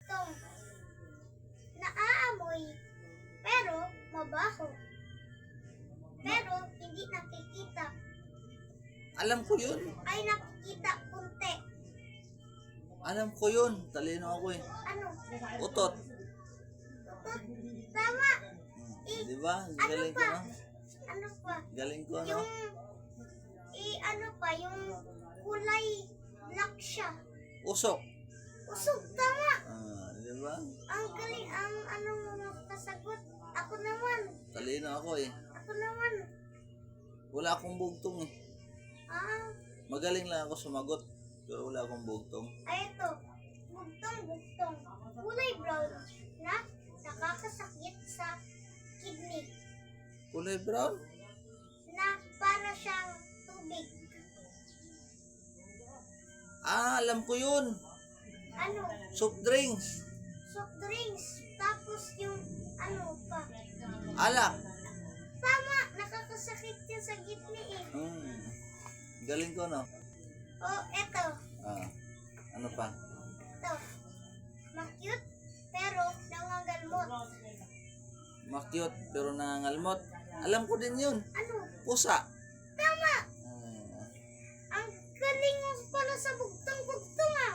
bugtong. Naaamoy, pero mabaho. Pero hindi nakikita. Alam ko yun. Ay nakikita kunti. Alam ko yun. Talino ako eh. Ano? Utot. Tutot. Tama. Di ba? Ano Galing ko, pa? no? Ano pa? Galing ko, no? Yung, ano pa, yung kulay black siya. Usok. Usog, tama. Di ba? Ang galing, ang ano mo makasagot. Ako naman. Talino ako eh. Ako naman. Wala akong bugtong eh. Ah, Magaling lang ako sumagot. Pero wala akong bugtong. ay ito. Bugtong, bugtong. Kulay brown na nakakasakit sa kidney. Kulay brown? Na para siyang tubig. Alam ko yun. Ano? Soft drinks. Soft drinks. Tapos yung ano pa. Alak. Tama, nakakasakit yun sa kidney eh. Galing ko, no? Oh, eto. Ano pa? Ito. Ma-cute, pero nangangalmot. Makyot pero nangangalmot. Alam ko din yun. Ano? Pusa. Tama! Ang galing mo pala sa bugtong-bugtong ah.